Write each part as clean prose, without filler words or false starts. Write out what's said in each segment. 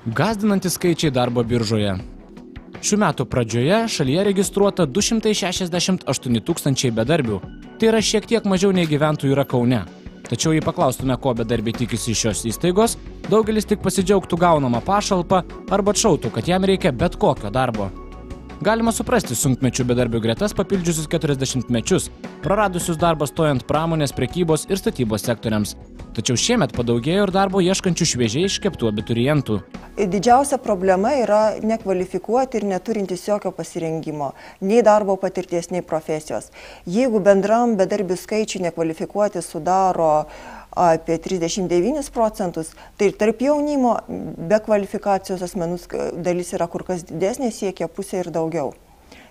Gąsdinantys skaičiai darbo biržoje. Šių metų pradžioje šalyje registruota 268 000 bedarbių. Tai yra šiek tiek mažiau nei gyventojų yra Kaune. Tačiau jei paklaustume, ko bedarbiai tikisi iš šios įstaigos, daugelis tik pasidžiaugtų gaunamą pašalpą arba atšautų, kad jam reikia bet kokio darbo. Galima suprasti sunkmečių bedarbių gretas papildžiusius 40-mečius, praradusius darbą stojant pramonės, prekybos ir statybos sektoriams. Tačiau šiemet padaugėjo ir darbo ieškančių šviežiai iškeptų abiturientų. Didžiausia problema yra nekvalifikuoti ir neturintys jokio pasirengimo, nei darbo patirties, nei profesijos. Jeigu bendram bedarbių skaičiui nekvalifikuoti sudaro apie 39%, tai tarp jaunimo be kvalifikacijos asmenų dalis yra kur kas didesnė, siekia pusę ir daugiau.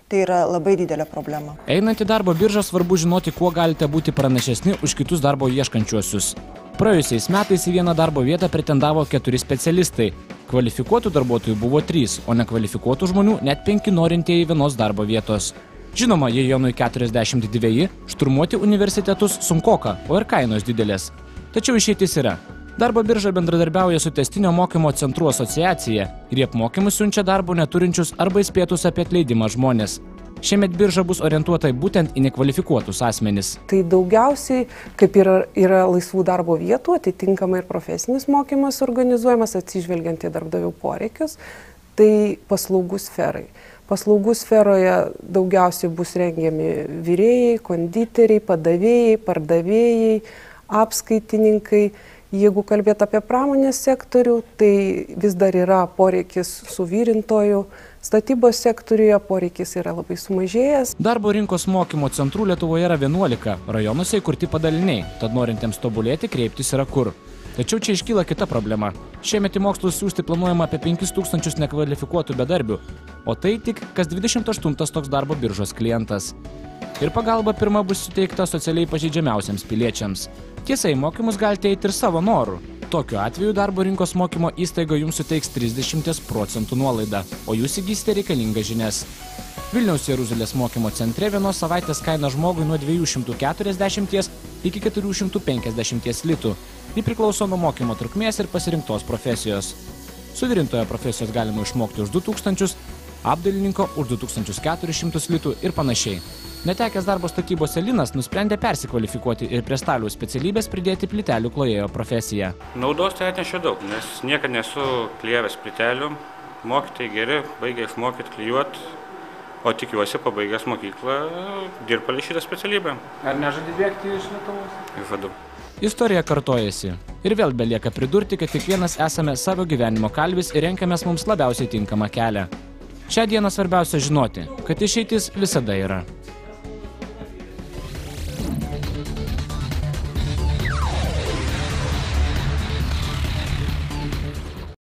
Tai yra labai didelė problema. Einant į darbo biržą svarbu žinoti, kuo galite būti pranašesni už kitus darbo ieškančiuosius. Praėjusiais metais į vieną darbo vietą pretendavo 4 specialistai. Kvalifikuotų darbuotojų buvo 3, o nekvalifikuotų žmonių net 5 norintieji vienos darbo vietos. Žinoma, jei jaunui 42, šturmuoti universitetus sunkoka, o ir kainos didelės. Tačiau išeitis yra. Darbo birža bendradarbiauja su Tęstinio mokymo centrų asociacija ir į apmokymus siunčia darbo neturinčius arba įspėtus apie atleidimą žmonės. Šiemet birža bus orientuota būtent į nekvalifikuotus asmenis. Tai daugiausiai, kaip yra laisvų darbo vietų, atitinkamai ir profesinis mokymas organizuojamas, atsižvelgiant į darbdavių poreikius, tai paslaugų sferai. Paslaugų sferoje daugiausiai bus rengiami virėjai, konditeriai, padavėjai, pardavėjai, apskaitininkai. Jeigu kalbėt apie pramonės sektorių, tai vis dar yra poreikis suvirintojų. Statybos sektoriuje poreikis yra labai sumažėjęs. Darbo rinkos mokymo centrų Lietuvoje yra 11, rajonuose įkurti padaliniai, tad norintiems tobulėti kreiptis yra kur. Tačiau čia iškyla kita problema. Šiemet į mokslus siųsti planuojama apie 5000 nekvalifikuotų bedarbių, o tai tik kas 28 toks darbo biržos klientas. Ir pagalba pirma bus suteikta socialiai pažeidžiamiausiems piliečiams. Tiesa, į mokymus galite eiti ir savo norų. Tokiu atveju darbo rinkos mokymo įstaiga jums suteiks 30% nuolaidą, o jūs įgysite reikalingas žinias. Vilniaus Jeruzalės mokymo centre vienos savaitės kaina žmogui nuo 240 iki 450 litų. Ji priklauso nuo mokymo trukmės ir pasirinktos profesijos. Suvirintojo profesijos galima išmokti už 2000, apdailininko už 2400 litų ir panašiai. Netekęs darbo statybose Linas nusprendė persikvalifikuoti ir prie stalių specialybės pridėti plytelių klojėjo profesiją. Naudos tai atnešė daug, nes niekad nesu klijavęs plytelių. Mokytojai geri, baigė išmokyti klijuoti, o tikiuosi pabaigęs mokyklą dirbti palei šitą specialybę. Ar nežadi bėgti iš Lietuvos? Žadu. Istorija kartojasi. Ir vėl belieka pridurti, kad kiekvienas esame savo gyvenimo kalvis ir renkamės mums labiausiai tinkamą kelią. Šią dieną svarbiausia žinoti, kad išeitis visada yra.